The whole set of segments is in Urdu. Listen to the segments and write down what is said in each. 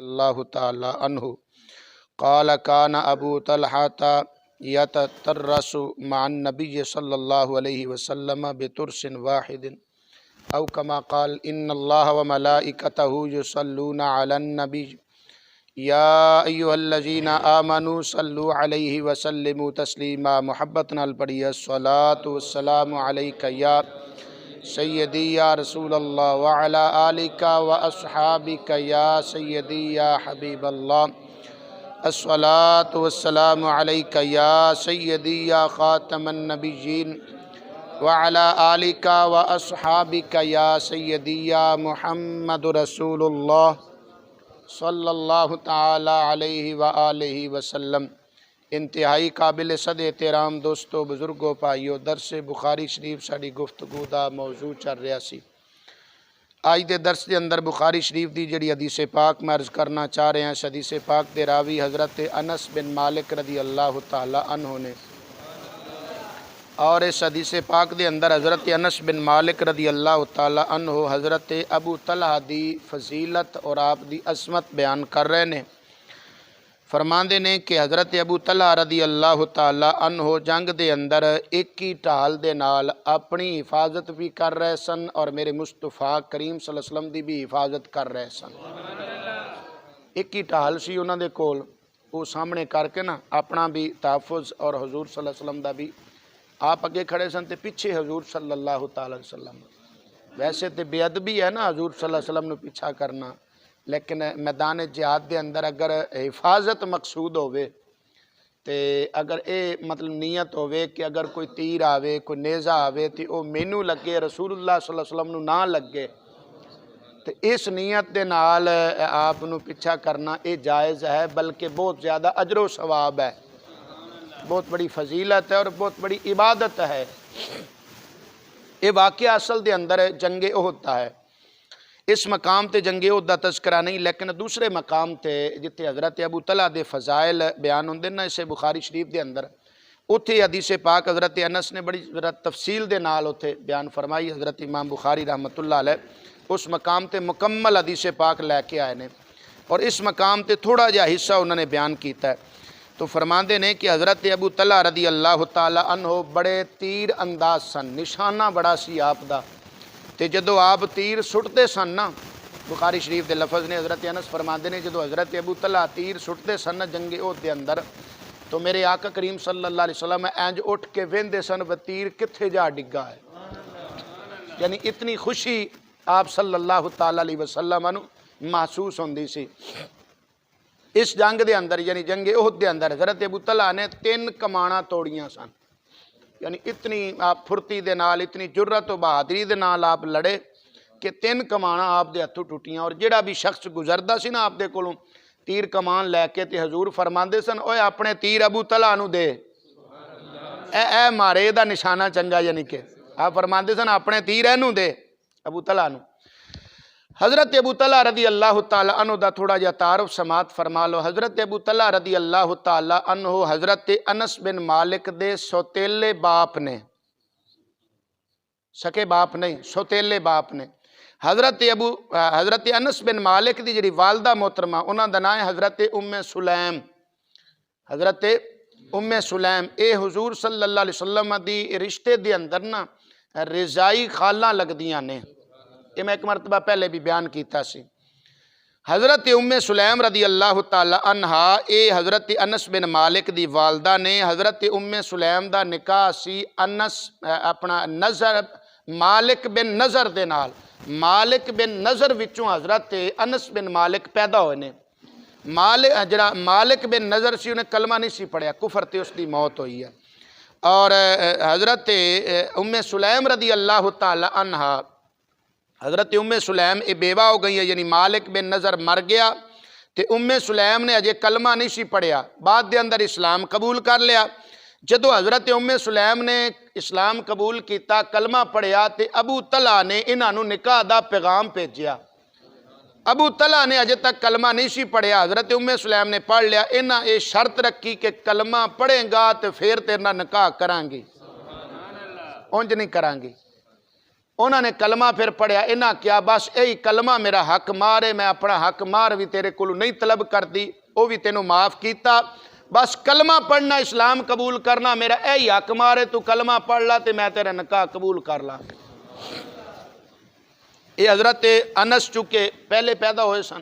اللہ تعالی عنہ قال کان ابو طلحہ یتترس مع النبی صلی اللہ علیہ وسلم بترس واحد او کما قال ان اللہ وملائکتہ یصلون علی النبی یا ایہا الذین آمنوا صلوا علیہ وسلموا تسلیما۔ محبت نال پڑھیے الصلاۃ والسلام علیک یا سیدی یا رسول اللہ وعلی آلک واصحابک یا سیدی یا حبیب اللہ۔ الصلاۃ والسلام علیک یا سیدی یا خاتم النبیین وعلی آلک واصحابک یا سیدی یا محمد رسول اللہ صلی اللہ تعالی علیہ وآلہ وسلم۔ انتہائی قابل صد احترام دوستو، بزرگوں، پائیو، درس بخاری شریف ساڑی گفتگو دا موضوع چل رہا سی۔ آج دے درس دے اندر بخاری شریف دی جڑی حدیث پاک میں عرض کرنا چاہ رہے ہیں، اس حدیث پاک دے راوی حضرت انس بن مالک رضی اللہ تعالی عنہ نے، اور اس حدیث پاک دے اندر حضرت انس بن مالک رضی اللہ تعالی عنہ حضرت ابو طلحہ دی فضیلت اور آپ دی عظمت بیان کر رہے نے۔ فرماندے نے کہ حضرت ابو طلحہ رضی اللہ تعالی عنہ جنگ دے اندر ایک ہی ٹال دے نال اپنی حفاظت بھی کر رہے سن اور میرے مصطفیٰ کریم صلی اللہ علیہ وسلم دی بھی حفاظت کر رہے سن۔ ایک ہی ٹال سی انہاں دے کول، وہ سامنے کر کے نا اپنا بھی تحفظ اور حضور صلی اللہ علیہ وسلم دا بھی، آپ اگے کھڑے سن تے پیچھے حضور صلی اللہ تعالی وسلم۔ ویسے تے بے ادبی ہے نا حضور صلی اللہ علیہ وسلم نے پیچھا کرنا، لیکن میدان جہاد دے اندر اگر حفاظت مقصود ہوئے تے اگر اے مطلب نیت ہوئے کہ اگر کوئی تیر آوے، کوئی نیزہ آوے تے او مینوں لگے، رسول اللہ صلی اللہ علیہ وسلم نو نہ لگے، تے اس نیت دے نال آپ نو پیچھا کرنا اے جائز ہے، بلکہ بہت زیادہ اجر و ثواب ہے، بہت بڑی فضیلت ہے اور بہت بڑی عبادت ہے۔ یہ واقعہ اصل دے اندر جنگ احد ہے۔ اس مقام تے جنگ احد دا تذکرہ نہیں، لیکن دوسرے مقام تے جتے حضرت ابو طلحہ دے فضائل بیان ہوندے نا اسے بخاری شریف دے اندر، اتھے حدیث پاک حضرت انس نے بڑی تفصیل دے نال اتھے بیان فرمائی، حضرت امام بخاری رحمۃ اللہ علیہ اس مقام تے مکمل حدیث پاک لے کے آئے نے، اور اس مقام تے تھوڑا جا حصہ انہوں نے بیان کیتا ہے۔ تو فرماندے نے کہ حضرت ابو طلحہ رضی اللہ تعالی عنہ بڑے تیر انداز سن، نشانہ بڑا سی آپ دا، تے جدو آپ تیر سٹتے سن نا، بخاری شریف دے لفظ نے حضرت انس فرماندے نے جدو حضرت ابو طلحہ تیر سٹتے سن نا جنگ احد دے اندر، تو میرے آقا کریم صلی اللہ علیہ وسلم اینج اٹھ کے ویندے سن وہ تیر کتھے جا ڈگا ہے، یعنی اتنی خوشی آپ صلی اللہ تعالی علیہ وسلم نو محسوس ہوندی سی۔ اس جنگ دے اندر یعنی جنگ احد دے اندر حضرت ابو طلحہ نے 3 کماناں توڑیاں سن، یعنی اتنی آپ پھرتی دے نال، اتنی جرت و بہادری دے نال آپ لڑے کہ 3 کماناں آپ دے ہتھوں ٹوٹیاں، اور جڑا بھی شخص گزردا سی نا آپ دے کولوں تیر کمان لے کے تے حضور فرماندے سن اوے اپنے تیر ابو طلحہ نو دے، اے مارے دا نشانہ چنگا، یعنی کہ آپ فرماندے سن اپنے تیر اینو دے ابو طلحہ نو۔ حضرت ابو طلحہ رضی اللہ تعالی عنہ دا تھوڑا جا تعارف سماعت فرما لو۔ حضرت ابو طلحہ رضی اللہ تعالی عنہ حضرت انس بن مالک دے سوتیلے باپ نے، سکے باپ نہیں، سوتیلے باپ نے۔ حضرت انس بن مالک دی جڑی والدہ محترمہ انہاں دا نام ہے حضرت ام سلیم، حضرت ام سلیم، اے حضور صلی اللہ علیہ وسلم دی رشتے دے اندر نا رضائی خالاں لگدیاں نے، یہ میں ایک مرتبہ پہلے بھی بیان کیتا سی۔ حضرت ام سلیم رضی اللہ تعالی عنہا اے حضرت انس بن مالک دی والدہ نے، حضرت ام سلیم دا نکاح سی انس اپنا نظر مالک بن نظر دے نال، مالک بن نظر وچوں حضرت انس بن مالک پیدا ہوئے نے۔ مالک بن نظر سی انہیں کلمہ نہیں سی پڑھیا، کفر تے اس دی موت ہوئی ہے، اور حضرت ام سلیم رضی اللہ تعالی عنہا، حضرت ام سلیم اے بیوہ ہو گئی ہے، یعنی مالک بن نظر مر گیا تے ام سلیم نے اجے کلمہ نہیں سی پڑھیا، بعد دے اندر اسلام قبول کر لیا۔ جدو حضرت ام سلیم نے اسلام قبول کیتا، کلمہ پڑھیا، تے ابو طلحہ نے انہاں نو نکاح دا پیغام بھیجیا۔ ابو طلحہ نے اجے تک کلمہ نہیں سی پڑھیا، حضرت ام سلیم نے پڑھ لیا، انہاں اے شرط رکھی کہ کلمہ پڑھیں گا تے پھر تیرے نال نکاح کران گی، اونج نہیں کران گی۔ انہوں نے کلمہ پھر پڑھیا، انہاں کیا بس یہی کلمہ میرا حق مار ہے، میں اپنا حق مار بھی تیرے کو نہیں طلب کر دی، وہ بھی تینوں معاف کیتا، بس کلمہ پڑھنا اسلام قبول کرنا میرا یہی حق مار ہے، تو کلمہ پڑھ لا تے میں تیرا نکاح قبول کر لا۔ یہ حضرت انس چونکہ پہلے پیدا ہوئے سن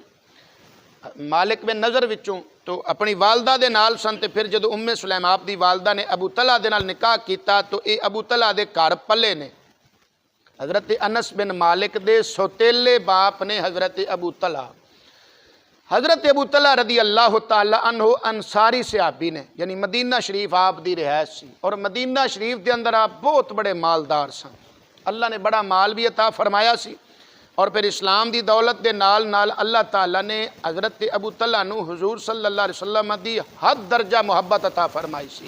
مالک بن نضر وچوں، تو اپنی والدہ دے نال سن، تے پھر جدو ام سلیم آپ دی والدہ نے ابو طلحہ دے نال نکاح کیتا تو اے ابو طلحہ دے گھر پلے نے۔ حضرت انس بن مالک دے سوتیلے باپ نے حضرت ابو طلحہ۔ حضرت ابو طلحہ رضی اللہ تعالی عنہ انصاری صحابی نے، یعنی مدینہ شریف آپ دی رہائش سی، اور مدینہ شریف دے اندر آپ بہت بڑے مالدار سن، اللہ نے بڑا مال بھی عطا فرمایا سی، اور پھر اسلام دی دولت دے نال نال اللہ تعالیٰ نے حضرت ابو طلحہ نو حضور صلی اللہ علیہ وسلم دی حد درجہ محبت عطا فرمائی سی۔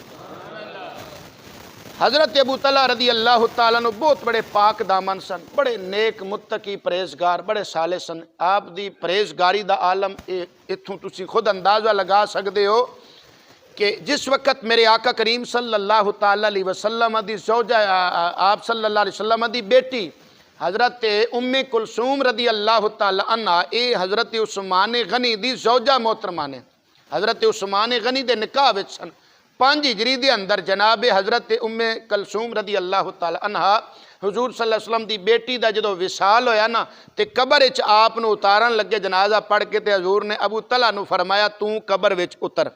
حضرت ابو طلحہ رضی اللہ تعالیٰ عنہ بہت بڑے پاک دامن سن، بڑے نیک متقی پرہیزگار، بڑے صالح سن۔ آپ دی پرہیزگاری دا عالم اتھوں تسی خود اندازہ لگا سکتے ہو کہ جس وقت میرے آقا کریم صلی اللہ تعالیٰ علیہ وسلم دی زوجہ آپ صلی اللہ علیہ وسلم دی بیٹی حضرت ام کلثوم رضی اللہ تعالیٰ عنہ اے حضرت عثمان غنی دی زوجہ محترمہ نے، حضرت عثمان غنی دے نکاح وچ سن 5 ہجری دے اندر جناب حضرت ام کلثوم رضی اللہ تعالیٰ عنہ حضور صلی اللہ علیہ وسلم دی بیٹی دا جدو وصال ہویا نا تے قبر وچ آپ نو اتارن لگے جنازہ پڑھ کے تے حضور نے ابو طلحہ نو فرمایا تو قبر وچ اتر،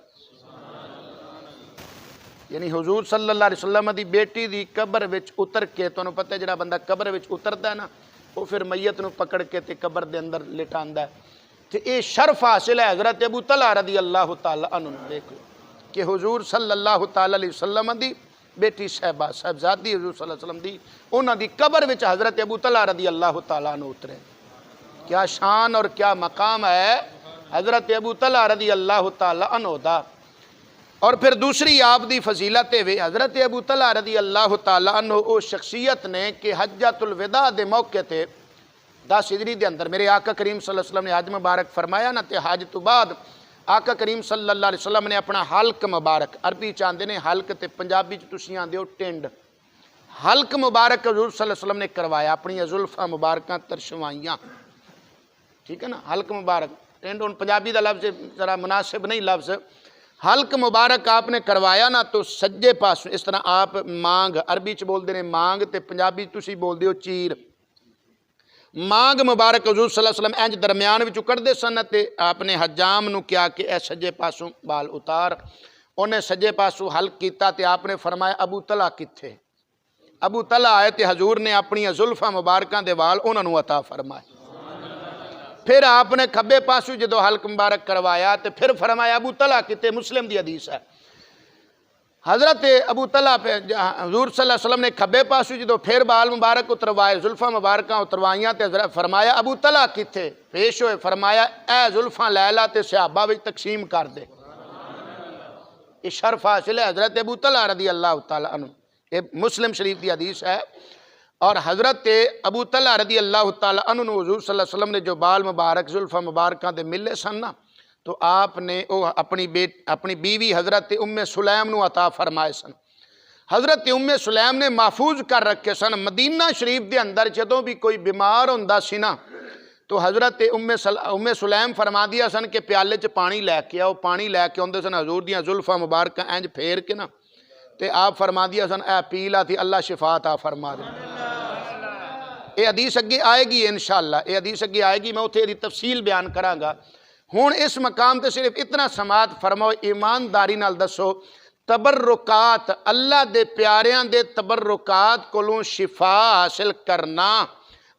یعنی حضور صلی اللہ علیہ وسلم دی بیٹی دی قبر وچ اتر کے، تو انہوں پتہ ہے جڑا بندہ قبر وچ اتردا ہے نا وہ پھر میت نو پکڑ کے تے قبر دے اندر لٹاندا ہے، تے اے شرف حاصل ہے حضرت ابو طلحہ رضی اللہ تعالیٰ عنہ نے۔ دیکھ لو کہ حضور صلی اللہ تعالیٰ علیہ وسلم دی بیٹی صاحبہ صاحبزادی حضور صلی اللہ علیہ وسلم دی انہاں دی قبر وچ حضرت ابو طلحہ رضی اللہ تعالیٰ عنہ اترے، کیا شان اور کیا مقام ہے حضرت ابو طلحہ رضی اللہ تعالیٰ عنہ دا۔ اور پھر دوسری آپ دی فضیلت ہے حضرت ابو طلحہ رضی اللہ تعالیٰ عنہ او شخصیت نے کہ حجۃ الوداع دے موقع تے 10 ہجری دے اندر میرے آقا کریم صلی اللہ علیہ وسلم نے حج مبارک فرمایا نا، تے حج تو بعد آقا کریم صلی اللہ علیہ وسلم نے اپنا حلق مبارک، عربی چاندے نے حلق تے پنجابی تسی آندے ہو ٹنڈ، حلق مبارک حضور صلی اللہ علیہ وسلم نے کروایا، اپنی زلفاں مبارکاں ترشوائیاں، ٹھیک ہے نا، حلق مبارک ٹنڈ ان پنجابی دا لفظ ذرا مناسب نہیں لفظ، حلق مبارک آپ نے کروایا نا تو سجے پاسوں اس طرح آپ مانگ، عربی چ بول دے نے مانگ تے پنجابی تسی بول دیو چیر، مانگ مبارک حضور صلی اللہ علیہ وسلم انج درمیان وچوں کڈدے سن تے آپ نے حجام نو کیا کہ اے سجے پاسوں بال اتار، انہیں سجے پاسوں حلق کیتا تے آپ نے فرمایا ابو طلحہ کتھے، ابو طلحہ آئے تے حضور نے اپنی زلفاں مبارکاں دے وال انہاں نو عطا فرمائے، پھر آپ نے کھبے پاسو جدو حلق مبارک کروایا تے پھر فرمایا ابو طلحہ کتے، مسلم دی حدیث ہے، حضرت ابو طلحہ پہ حضور صلی اللہ علیہ وسلم نے کھبے پاسو جدو پھر بال مبارک اتروائے، زلفاں مبارکاں اتروائیاں تے فرمایا ابو طلحہ کتے، پیش ہوئے فرمایا اے زلفاں لیلا تے صحابہ وچ تقسیم کر دے، یہ شرف حاصل ہے حضرت ابو طلحہ رضی اللہ تعالیٰ عنہ، یہ مسلم شریف دی حدیث ہے۔ اور حضرت ابو طلحہ رضی اللہ تعالیٰ عنہ حضور صلی اللہ علیہ وسلم نے جو بال مبارک زلفاں مبارکاں دے ملے سن نا تو آپ نے اپنی بیوی حضرت ام سلیم نو عطا فرمائے سن، حضرت ام سلیم نے محفوظ کر رکھے سن، مدینہ شریف دے اندر جدوں بھی کوئی بیمار ہوندا سی نا تو حضرت ام سلیم فرما دیا سن کہ پیالے چ پانی لے کے آؤ، پانی لے کے آندے سن حضور دیاں زلفاں مبارکاں انج پھیر کے نا تے آپ فرما دیا سن اے پی لا تھی اللہ شفا عطا فرما دے۔ یہ حدیث اگے آئے گی انشاءاللہ، یہ حدیث اگے آئے گی، میں اتھے دی تفصیل بیان کراں گا، ہون اس مقام تے صرف اتنا سماعت فرماؤ، ایمانداری نال دسو تبرکات اللہ دے پیاریاں دے تبرکات کولوں شفا حاصل کرنا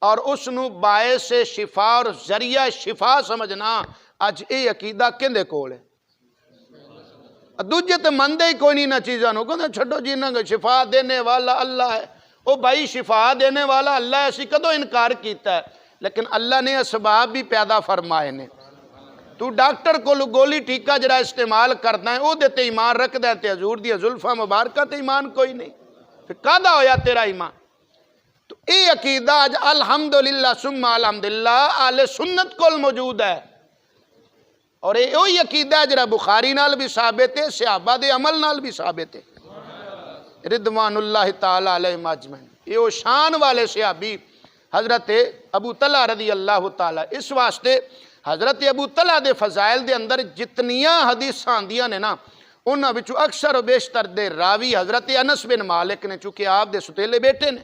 اور اس نو باعث شفا اور ذریعہ شفا سمجھنا اج اے عقیدہ کندے کول ہے؟ دوجے تے مندے ہی کوئی نہیں نہ چیزاں نو، کہندے چھڈو جی نہ شفا دینے والا اللہ ہے، او بھائی شفا دینے والا اللہ ہے، اسی کدوں انکار کیتا ہے، لیکن اللہ نے اسباب بھی پیدا فرمائے نے، تو ڈاکٹر کو گولی ٹیکہ جڑا استعمال کرنا ہے او دیتے ایمان رکھ دے تے حضور دی زلفاں مبارکہ تے ایمان کوئی نہیں، پھر کادا ہویا تیرا ایمان؟ تو اے عقیدہ آج الحمدللہ ثم الحمدللہ اہل سنت کول موجود ہے، اور اے وہی عقیدہ جڑا بخاری نال بھی ثابت ہے، صحابہ دے عمل نال بھی ثابت ہے رضوان اللہ تعالی علیہ اجمعین، یہ وہ شان والے صحابی حضرت ابو طلحہ رضی اللہ تعالی اس واسطے حضرت ابو طلحہ دے فضائل دے اندر جتنیاں حدیثاں آندیاں نے نا انہاں وچوں اکثر و بیشتر دے راوی حضرت انس بن مالک نے، چونکہ آپ دے ستیلے بیٹے نے،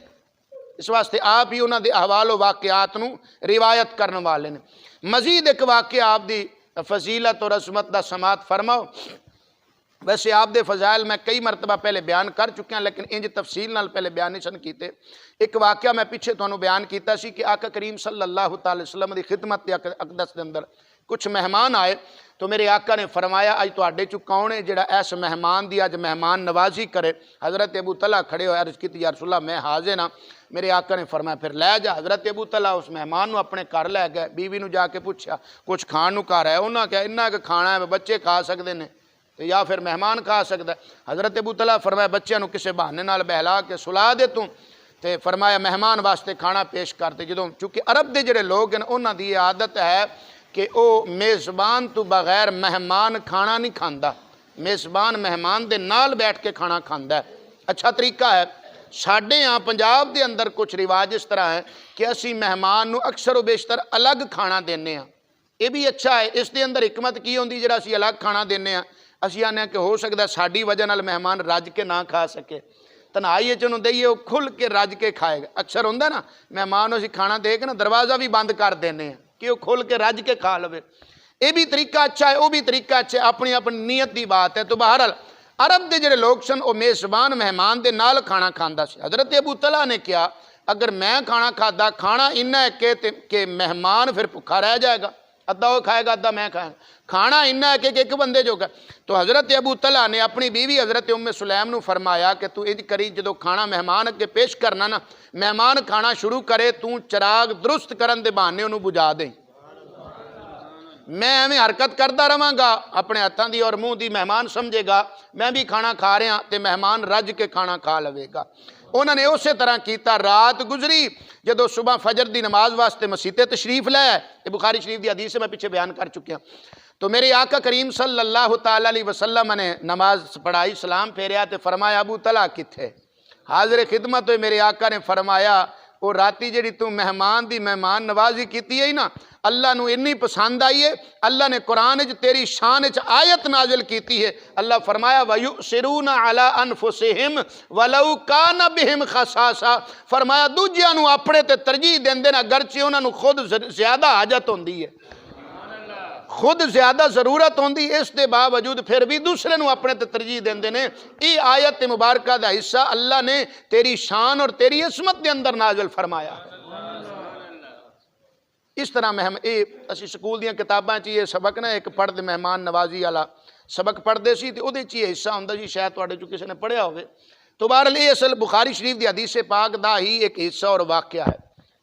اس واسطے آپ ہی انہاں دے احوال و واقعات نو روایت کرن والے نے۔ مزید ایک واقعہ آپ دی فضیلت اور عظمت دا سماعت فرماؤ۔ ویسے آپ دے فضائل میں کئی مرتبہ پہلے بیان کر چکے ہیں، لیکن انج تفصیل نال پہلے بیان نہیں کیتے۔ ایک واقعہ میں پیچھے تانوں بیان کیتا سی کہ آقا کریم صلی اللہ تعالی وسلم دی خدمت اقدس دے اندر کچھ مہمان آئے تو میرے آقا نے فرمایا اج تواڈے چوں کون ہے جڑا اس مہمان دی اج مہمان نوازی کرے؟ حضرت ابو طلحہ کھڑے ہوئے عرض کیتی یا رسول اللہ میں حاضر ہاں۔ میرے آقا نے فرمایا پھر لے جا۔ حضرت ابو طلحہ اس مہمان نو اپنے گھر لے گئے، بیوی نو جا کے پوچھا کچھ کھان نو گھر ہے؟ انہاں کہا انہاں کہ کھانا ہے بچے کھا سکدے نے تو یا پھر مہمان کھا سکدا ہے۔ حضرت ابو طلحہ فرمایا بچیاں نو کسے بہانے نال بہلا کے سلا دے تو تے فرمایا مہمان واسطے کھانا پیش کرتے۔ جدوں چونکہ عرب دے جڑے لوگ ہیں انہاں دی عادت ہے کہ او میزبان تو بغیر مہمان کھانا نہیں کھاندا، میزبان مہمان دے نال بیٹھ کے کھانا کھاندا ہے۔ اچھا طریقہ ہے۔ ساڈے ہاں پنجاب دے اندر کچھ رواج اس طرح ہے کہ اسی مہمان نو اکثر و بیشتر الگ کھانا دینے ہاں۔ یہ بھی اچھا ہے، اس دے اندر حکمت کی ہوندی جڑا اسی الگ کھانا دینے ہاں؟ اسی آنے ہیں کہ ہو سکتا ہے ساڈی وجہ نال مہمان رج کے نہ کھا سکے، تنہائی چنوں دئیے وہ کھل کے رج کے کھائے گا۔ اکثر ہوندہ نا مہمان اسی کھانا دے کے نا دروازہ بھی بند کر دینے ہیں کہ وہ کھل کے رج کے کھا لوے۔ یہ بھی طریقہ اچھا ہے، وہ بھی طریقہ اچھا ہے، اپنی اپنی نیت دی بات ہے۔ تو بہرحال عرب دے جڑے لوگ سن وہ میزبان مہمان دے نال کھانا کھاندا سی۔ حضرت ابو طلحہ نے کیا اگر میں کھانا کھادا کھانا انہا ہے کہ مہمان پھر بھوکا رہ جائے گا، ادھا وہ کھائے گا ادھا میں کھائے گا، کھانا انہا ہے کہ ایک بندے جو گا۔ تو حضرت ابو طلحہ نے اپنی بیوی حضرت ام سلیم نو فرمایا کہ تو انج کری جدو کھانا مہمان کے پیش کرنا نا مہمان کھانا شروع کرے تو چراغ درست کرن دے بہانے انہوں بجھا دیں، میں ایویں حرکت کرتا رہاں گا اپنے ہاتھاں دی اور منہ دی، مہمان سمجھے گا میں بھی کھانا کھا رہا تے مہمان رج کے کھانا کھا لوے گا۔ انہوں نے اسی طرح کیتا۔ رات گزری جدو صبح فجر دی نماز واسطے مسجد تشریف لے، یہ بخاری شریف دی حدیث سے میں پیچھے بیان کر چکیا، تو میرے آقا کریم صلی اللہ تعالی علیہ وسلم نے نماز پڑھائی، سلام پھیریا تے فرمایا ابو طلحہ کتھے؟ حاضر خدمت ہوئے میرے آقا نے فرمایا وہ راتی جڑی تو مہمان دی مہمان نوازی کیتی ہے نا اللہ نو اتنی پسند آئی ہے، اللہ نے قرآن تیری شان آیت نازل کیتی ہے۔ اللہ فرمایا وَيُؤْثِرُونَ عَلَىٰ أَنفُسِهِمْ وَلَوْ كَانَ بِهِمْ خَصَاصَةٌ، فرمایا دوجیاں نو اپنے تے ترجیح دیندے نا گرچہ انہاں نو خود زیادہ حاجت ہوندی ہے، خود زیادہ ضرورت ہوندی، اس دے باوجود پھر بھی دوسرے نو اپنے تے ترجیح دیندے نے۔ یہ آیت مبارکہ دا حصہ اللہ نے تیری شان اور تیری عصمت دے اندر نازل فرمایا۔ اس طرح اسی سکول دیاں کتاباں چی یہ سبق نا ایک پڑھ دے مہمان نوازی والا سبق پڑھ دے سی تے او دے چی یہ حصہ ہوندا جی شاید تواڈے چوں کسی نے پڑھیا ہوئے۔ تو بہرحال یہ اصل بخاری شریف دی حدیث پاک دا ہی ایک حصہ اور واقعہ ہے۔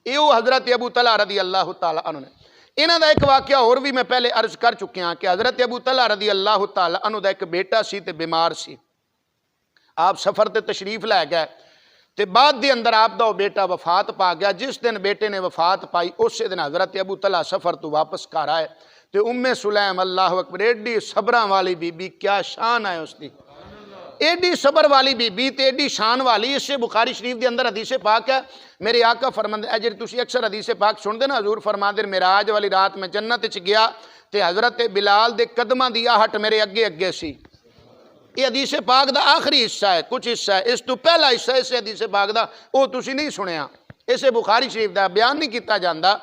یہ حضرت ابو طلحہ رضی اللہ تعالی عنہ نے انہاں دا ایک واقعہ اور بھی میں پہلے عرض کر چکے ہیں کہ حضرت ابو طلحہ رضی اللہ تعالی عنہ دا ایک بیٹا سی تے بیمار سی، آپ سفر تے تشریف لے گئے تے بعد دے اندر آپ دا وہ بیٹا وفات پا گیا۔ جس دن بیٹے نے وفات پائی اسی دن حضرت ابو طلحہ سفر تو واپس کر آئے تے ام سلیم اللہ اکبر ایڈی صبراں والی بی بی، کیا شان ہے اس دی، ایڈی صبر والی بی بی تے ایڈی شان والی۔ اس سے بخاری شریف دے اندر حدیث پاک ہے، میرے آقا فرماندے اجر تسی اکثر حدیث پاک سن دے نا، حضور فرماندے معراج والی رات میں جنت وچ گیا تے حضرت بلال دے قدماں دی آہٹ میرے اگے اگے سی۔ یہ حدیث پاک دا آخری حصہ ہے، کچھ حصہ ہے، اس تو پہلا حصہ اس حدیث پاک دا وہ تسی نہیں سنیا، اسے بخاری شریف دا بیان نہیں کیتا جاندا۔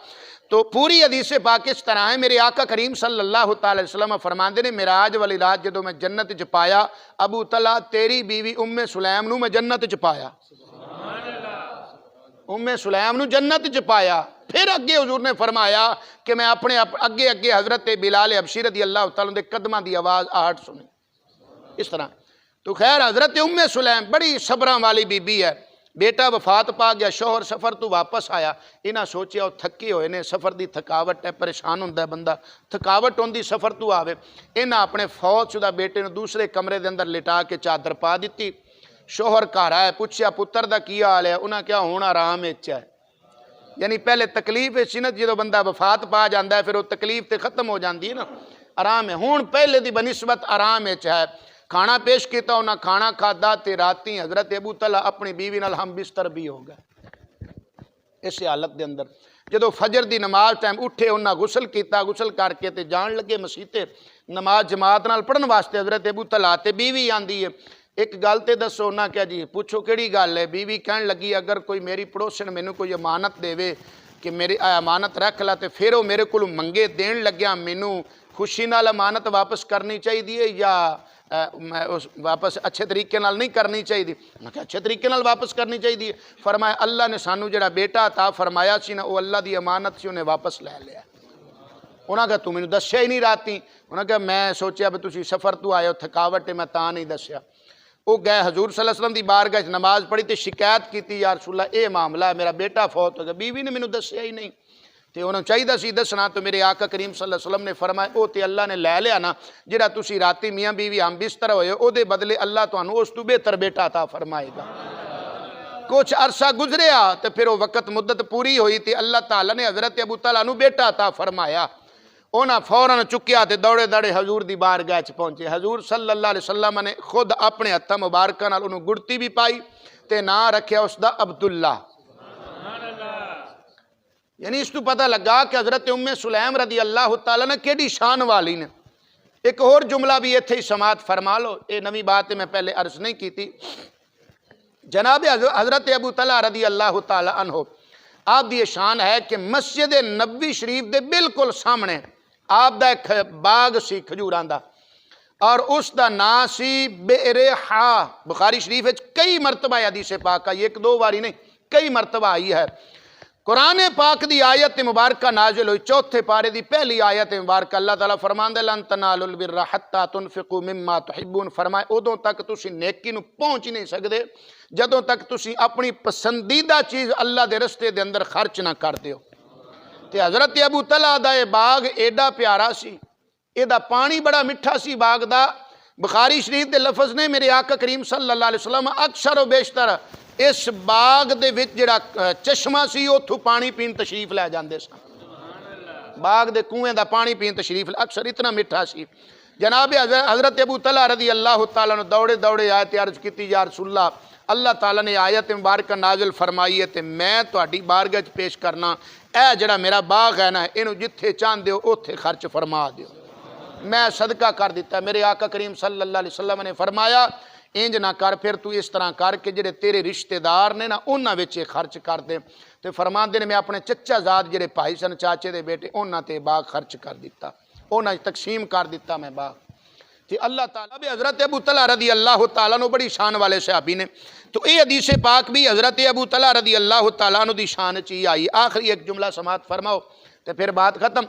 تو پوری حدیث پاک اس طرح ہے، میرے آقا کریم صلی اللہ تعالی وسلم فرماندے نے معراج والی رات جدوں میں جنت وچ پایا ابو طلحہ تیری بیوی ام سلیم نو میں جنت وچ پایا، ام سلیم نو جنت وچ پایا۔ پھر اگے حضور نے فرمایا کہ میں اپنے اگے اگے حضرت بلال حبشی رضی اللہ تعالیٰ دے قدماں دی آواز آہٹ سنی۔ اس طرح تو خیر حضرت ام سلیم بڑی صبراں والی بی بی ہے، بیٹا وفات پا گیا، شوہر سفر تو واپس آیا، انہاں سوچیا وہ تھکے ہوئے نے، سفر دی تھکاوٹ ہے، پریشان ہوندہ ہے بندہ، تھکاوٹ ہوندی سفر تو آوے، انہاں اپنے فوت شدہ بیٹے نے دوسرے کمرے دے اندر لٹا کے چادر پا دیتی۔ شوہر گھر آئے پوچھیا پتر دا کیا حال ہے؟ انہاں کیا ہون آرام وچ ہے، یعنی پہلے تکلیف سی نا جدوں بندہ وفات پا جاندا ہے پھر وہ تکلیف تے ختم ہو جاندی ہے نا، آرام ہے، ہون پہلے دی بنسبت آرام وچ ہے۔ کھانا پیش کیتا انہاں کھانا کھادا تے راتی حضرت ابو طلحہ اپنی بیوی نال ہم بستر بھی ہو گئے۔ اس حالت دے اندر جدو فجر دی نماز ٹائم اٹھے انہاں غسل کیتا، غسل کر کے تے جان لگے مسیتے نماز جماعت نال پڑھن واسطے حضرت ابو طلحہ تے بیوی آندی ہے، ایک گل تے دسو انہاں کیا جی پوچھو کیڑی گل ہے؟ بیوی کہن لگی اگر کوئی میری پڑوسن مینوں کوئی امانت دے کہ میری امانت رکھ لا تے پھر وہ میرے کو منگے دین لگیا مینوں خوشی نال امانت واپس کرنی چاہیے یا واپس اچھے طریقے نال نہیں کرنی چاہیے؟ میں کہ اچھے طریقے نال واپس کرنی چاہیے۔ فرمایا اللہ نے سانو جڑا بیٹا عطا فرمایا سی نا وہ اللہ دی امانت سی انہیں واپس لے لیا۔ انہاں کہا تو مینوں دسیا ہی نہیں راتی؟ انہاں کہا میں سوچیا بھی تسی سفر تو آئے ہو تھکاوٹ ہے میں تاں نہیں دسیا۔ وہ گئے حضور صلی اللہ علیہ وسلم دی بارگاہ نماز پڑھی تے شکایت کیتی یا رسول اللہ اے معاملہ ہے میرا بیٹا فوت ہو گیا، بیوی نے مینوں دسیا ہی نہیں تے انہوں چاہیے سی دسنا، تو میرے آقا کریم صلی اللہ علیہ وسلم نے فرمایا او تے اللہ نے لے لیا نا جڑا تسی راتی میاں بیوی ہم بستر ہوئے او دے بدلے اللہ تانوں اس تو بہتر بیٹا عطا فرمائے گا۔ کچھ عرصہ گزریا تے پھر وہ وقت مدت پوری ہوئی تے اللہ تعالیٰ نے حضرت ابو طلحہ نو بیٹا عطا فرمایا۔ انہاں فوراً چکیا تے دوڑے دوڑے حضور دی بارگاہ چ پہنچے۔ حضور صلی اللہ علیہ وسلم نے خود اپنے ہتھاں مبارکاں نال انہوں گڑتی بھی پائی تے نام رکھیا اس دا عبداللہ۔ یعنی اس تو پتہ لگا کہ حضرت ام سلیم رضی اللہ تعالیٰ نے کیڑی شان والی نے۔ ایک اور جملہ بھی ایتھے ہی سماعت فرما لو، اے نوی بات میں پہلے عرض نہیں کی تھی۔ جناب حضرت ابو طلحہ رضی اللہ تعالیٰ عنہ آپ دی شان ہے کہ مسجد نبوی شریف دے بالکل سامنے آپ دا ایک باغ سی کھجوراں دا اور اس دا نام سی بئر حا۔ بخاری شریف وچ کئی مرتبہ حدیث پاک آئی، ایک دو باری نہیں کئی مرتبہ آئی ہے۔ قرآن پاک دی آیت مبارکہ نازل ہوئی چوتھے پارے دی پہلی آیت مبارکہ اللہ تعالیٰ فرماندا لن تنالوا البر حتى تنفقوا مما تحبون، فرمائے ادوں تک تسی نیکی نو پہنچ نہیں سکدے جدوں تک تسی اپنی پسندیدہ چیز اللہ دے رستے دے اندر خرچ نہ کر دیو۔ تے حضرت ابو طلحہ دا اے باغ ایڈا پیارا سی، اے دا پانی بڑا میٹھا سی باغ دا۔ بخاری شریف دے لفظ نے میرے آقا کریم صلی اللہ علیہ وسلم اکثر و بیشتر اس باغ دے وچ جڑا چشمہ سی اتھوں پانی پین تشریف لے جاندے سن، باغ دے کنویں دا پانی پین تشریف اکثر اتنا میٹھا سی۔ جناب حضرت ابو طلحہ رضی اللہ تعالیٰ نے دوڑے دوڑے آیت عرض کیتی یا رسول اللہ اللہ تعالیٰ نے آیت مبارکہ نازل فرمائی ہے تے میں تہاڈی بارگاہ وچ پیش کرنا اے جڑا میرا باغ ہے نا اینو جتھے چاہندے ہو اوتھے خرچ فرما دیو۔ میں صدقہ کر دیتا۔ میرے آقا کریم صلی اللہ علیہ وسلم نے فرمایا انج نہ کر، پھر تو اس طرح کر کے جڑے تیرے رشتہ دار نے نا انہاں وچ خرچ کر دے۔ تے فرماندے نے میں اپنے چچا زاد جڑے بھائی سن چاچے دے بیٹے انہاں تے باغ خرچ کر دیتا، انہاں تقسیم کر دیتا میں باغ۔ تے اللہ تعالیٰ بھی حضرت ابو طلحہ رضی اللہ تعالیٰ عنہ بڑی شان والے صحابی نے، تو یہ حدیث پاک بھی حضرت ابو طلحہ رضی اللہ تعالیٰ عنہ دی شان چی آئی۔ آخری ایک جملہ سماعت فرماؤ تے پھر بات ختم۔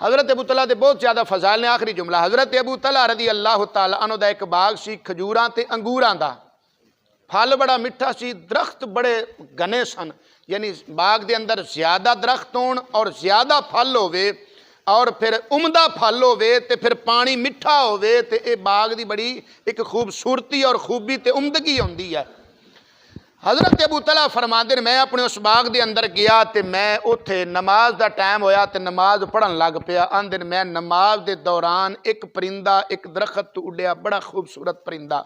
حضرت ابو طلحہ دے بہت زیادہ فضائل نے، آخری جملہ حضرت ابو طلحہ رضی اللہ تعالیٰ عنہ دا ایک باغ سی کھجوراں تے انگوراں دا، پھل بڑا میٹھا سی، درخت بڑے گھنے سن، یعنی باغ دے اندر زیادہ درخت ہون اور زیادہ پھل ہوئے اور پھر عمدہ پھل ہوئے تے پھر پانی میٹھا ہوئے تے اے باغ دی بڑی ایک خوبصورتی اور خوبی تے عمدگی ہوندی ہے۔ حضرت ابو طلحہ فرماندے نے میں اپنے اس باغ دے اندر گیا تے میں اوتھے نماز دا ٹائم ہویا تے نماز پڑھن لگ پیا۔ آندے میں نماز دے دوران ایک پرندہ ایک درخت تو اڈیا، بڑا خوبصورت پرندہ،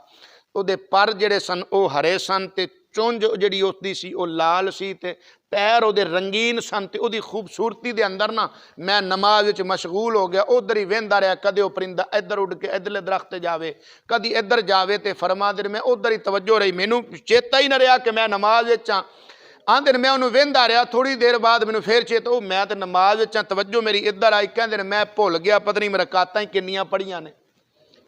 او دے پر جڑے سن او ہرے سن تے چونج جڑی اس دی سی او لال سی تے پیر او دے رنگین سن تے او دی خوبصورتی دے اندر نا میں نماز وچ مشغول ہو گیا، ادھر ہی ویندا رہیا، کدے او پرندہ ادھر اڑ کے ادھرلے درخت تے جاوے کدی ادھر جاوے تے فرماندے میں ادھر ہی توجہ رہی، مینوں چیتا ہی نہ رہیا کہ میں نماز وچ ہاں۔ آندے میں انہوں ویندا رہیا، تھوڑی دیر بعد مینوں پھر چیتا او میں تے نماز وچ ہاں، توجہ میری ادھر آئی، کہندے میں بھول گیا پتہ نہیں میرا رکعتاں ہی کنیاں پڑھیاں نے۔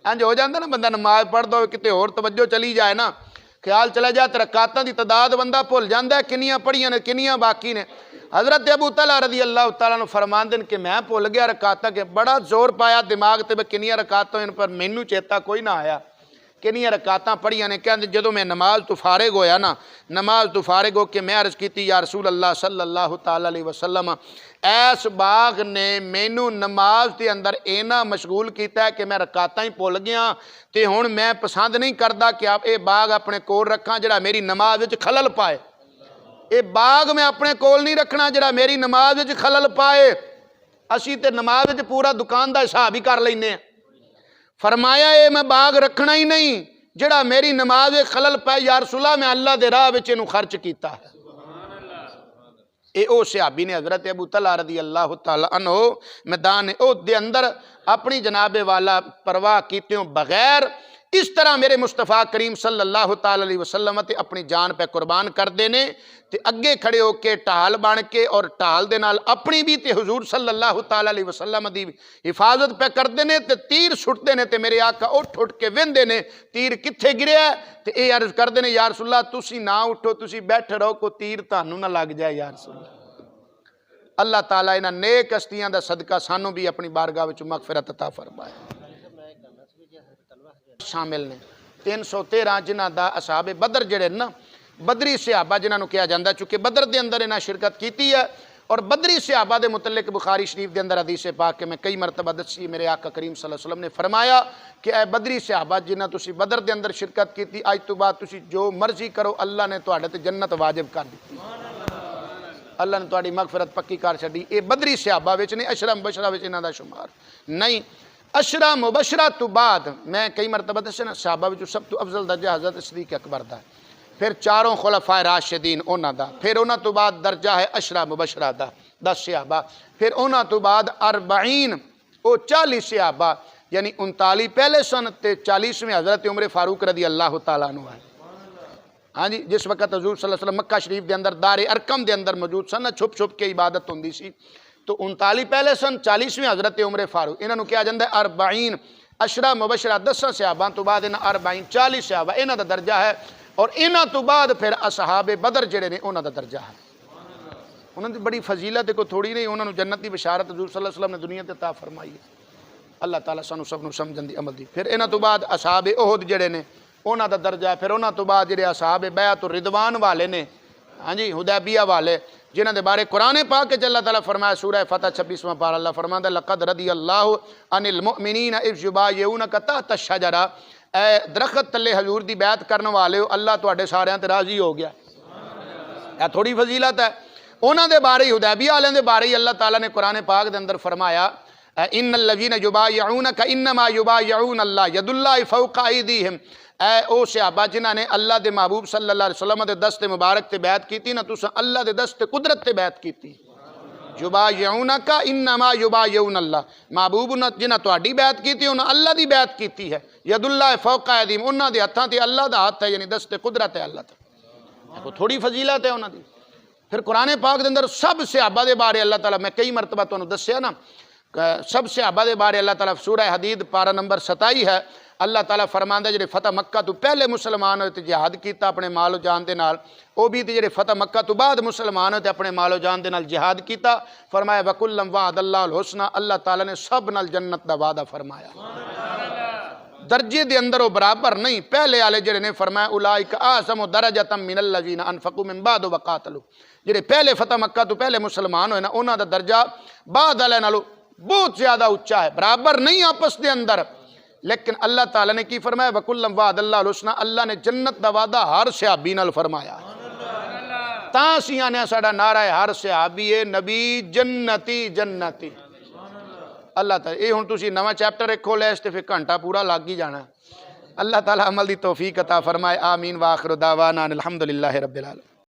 انج ہو جاندا نا بندہ نماز پڑھ دو کتے اور توجہ چلی جائے نا، خیال چلا جائے تے رکعتاں دی تعداد بندہ بھول جاندا ہے کنیاں پڑھیاں نے کنیاں باقی نے۔ حضرت ابو طلحہ رضی اللہ تعالیٰ عنہ فرماندے کہ میں بھول گیا رکعتاں، کہ بڑا زور پایا دماغ تے کنیاں رکعتاں ان پر مینوں چیتا کوئی نہ آیا، کنیاں رکعتاں پڑھیاں نے۔ کہندے جدوں میں نماز تو فارغ ہویا نا، نماز تو فارغ ہو کے میں عرض کیتی یا رسول اللہ صلی اللہ تعالیٰ علیہ وسلم ایس باغ نے مینوں نماز دے اندر اینا مشغول کیتا ہے کہ میں رکعتاں ہی بھول گیا تے ہن میں پسند نہیں کردا کہ آپ اے باغ اپنے کول رکھاں جڑا میری نماز وچ خلل پائے، اے باغ میں اپنے کول نہیں رکھنا جڑا میری نماز وچ خلل پائے۔ اسی تے نماز وچ پورا دکان دا حساب ہی کر لینے ہیں۔ فرمایا اے میں باغ رکھنا ہی نہیں جڑا میری نماز وچ خلل پائے، یا رسول اللہ میں اللہ دے راہ وچ اینوں خرچ کیتا ہے۔ اے او صحابی نے حضرت ابو طلحہ رضی اللہ تعالی عنہ میدان احد دے اندر اپنی جناب والا پرواہ کیتیوں بغیر اس طرح میرے مصطفیٰ کریم صلی اللہ تعالی علیہ وسلم تے اپنی جان پہ قربان کر دینے تے اگے کھڑے ہو کے ٹال بن کے اور ٹال دے نال اپنی بھی تے حضور صلی اللہ تعالی علیہ وسلم دی حفاظت پہ کر دینے تے تیر سٹ دینے تے میرے آقا اٹھ کے وین دینے تیر کتھے گریا ہے تے اے عرض کر دینے یا رسول اللہ تسی نہ اٹھو تسی بیٹھے رہو کو تیر تانوں نہ لگ جائے یا رسول اللہ۔ اللہ تعالیٰ انہاں نیک ہستیاں دا صدقہ سانوں بھی اپنی بارگاہ وچ مغفرت عطا فرمائے۔ شامل نے 313 جنہ دا اصحاب بدر جڑے نا بدری صحابہ جنہاں نو کیا جاندہ چونکہ بدر دے اندر انہاں شرکت کیتی ہے اور بدری صحابہ دے متعلق بخاری شریف دے اندر حدیث پاک میں کئی مرتبہ دسی میرے آقا کریم صلی اللہ علیہ وسلم نے فرمایا کہ اے بدری صحابہ جنہاں تسی بدر دے اندر شرکت کیتی آج تو بعد تسی جو مرضی کرو اللہ نے تواڈے تے جنت واجب کر دیتی، اللہ نے تواڈی مغفرت پکی کر چھڈی۔ اے بدری صحابہ وچ نے عشرہ مبشرہ وچ انہاں دا شمار نہیں۔ عشرہ مبشرہ تو بعد میں کئی مرتبہ دسے نا صحابہ وچ سب تو افضل درجہ حضرت صدیق اکبر دا ہے، پھر چاروں خلفائے راشدین انہاں دا، پھر انہاں تو بعد درجہ ہے عشرہ مبشرہ دا 10 صحابہ، پھر انہاں تو بعد 40 او 40 صحابہ یعنی 39 پہلے سن تے 40ویں حضرت عمر فاروق رضی اللہ تعالیٰ عنہ ہے۔ ہاں جی جس وقت حضور صلی اللہ علیہ وسلم مکہ شریف دے اندر دار ارقم دے اندر موجود سن چھپ چھپ کے عبادت ہوندی سی تو 39 پہلے سن 40ویں حضرت عمر فاروق انہاں نو کیا جاندہ ہے 40 عشرہ مبشرہ 10 صحابہ تو بعد انہاں 40 40 صحابہ انہاں دا درجہ ہے اور انہاں تو بعد پھر اصحاب بدر جڑے نے انہاں دا درجہ ہے۔ انہاں دی بڑی فضیلت کو تھوڑی نہیں، انہاں نو جنت دی بشارت حضور صلی اللہ علیہ وسلم نے دنیا تے عطا فرمائی ہے۔ اللہ تعالیٰ سانو سب نو سمجھن دی عمل دی۔ پھر انہاں تو بعد اصحاب احد جڑے نے انہاں دا درجہ ہے، پھر انہاں تو بعد جڑے اصحاب بیعت الرضوان والے نے ہاں جی حدیبیہ والے جنہاں دے بارے قرآن پاک کے اللہ تعالیٰ فرمایا سورہ فتح 26واں پارہ اللہ فرماتا ہے لقد رضی اللہ عن المؤمنین اذ یبایعونک تحت الشجرہ، اے درخت تلے حضور دی بیعت کرنے والے ہو اللہ تواڈے ساریاں تے راضی ہو گیا۔ یہ تھوڑی فضیلت ہے۔ انہاں دے بارے حدیبیہ والے دے بارے اللہ تعالیٰ نے قرآن پاک دے اندر فرمایا ان الذین یبایعونک انما یبایعون اللہ ید اللہ فوق ایدیہم، اے او صحابہ جنہاں نے اللہ دے محبوب صلی اللہ علیہ وسلم دے دست مبارک تے بیعت کیتی نا تساں اللہ دے دست قدرت تے بیعت کیتی۔ یبایعونک انما یبایعون اللہ، محبوب جنہاں تواڈی بیعت کیتی انہاں اللہ دی بیعت کیتی ہے، ید اللہ فوق ایدیہم انہاں دے ہتھاں تے اللہ دا ہاتھ ہے یعنی دست قدرت ہے اللہ تے، کو تھوڑی فضیلت ہے انہاں دی۔ پھر قرآن پاک دے اندر سب صحابہ دے بارے اللہ تعالیٰ میں کئی مرتبہ تانوں دسیا نا سب صحابہ دے بارے اللہ تعالیٰ سورہ حدید پارہ نمبر 27 ہے اللہ تعالیٰ فرماندا جڑے فتح مکہ تو پہلے مسلمان ہوئے تے جہاد کیتا اپنے مال و جان دے نال، او بھی تے جڑے فتح مکہ تو بعد مسلمان ہوئے تے اپنے مال و جان دے نال جہاد کیتا، فرمایا وَكُلًّا وَعَدَ اللَّهُ الْحُسْنَى، اللہ تعالیٰ نے سب نال جنت دا وعدہ فرمایا۔ درجے دے اندر وہ برابر نہیں، پہلے والے جڑے نے فرمایا اولئک اعظم درجۃ من الذین انفقوا من بعد وقاتلوا، جڑے پہلے فتح مکہ تو پہلے مسلمان ہوئے نا انہاں دا درجہ بعد والے نالوں بہت زیادہ اونچا ہے، برابر نہیں آپس دے اندر، لیکن اللہ تعالیٰ نے کی فرمایا وَكُلًّا وَعَدَ اللَّهُ الْحُسْنَى، اللہ نے جنت دا وعدہ ہر صحابی نال فرمایا۔ تاں سیاں نے ساڈا نعرہ ہے ہر صحابی نبی جنتی جنتی۔ اللہ تعالیٰ یہ ہن تسی نواں چیپٹر ایک کھولیا اس تے پھر گھنٹہ پورا لگ ہی جانا۔ اللہ تعالیٰ عمل دی توفیق عطا فرمائے، آمین، وآخر دعوانا الحمدللہ رب العالمین۔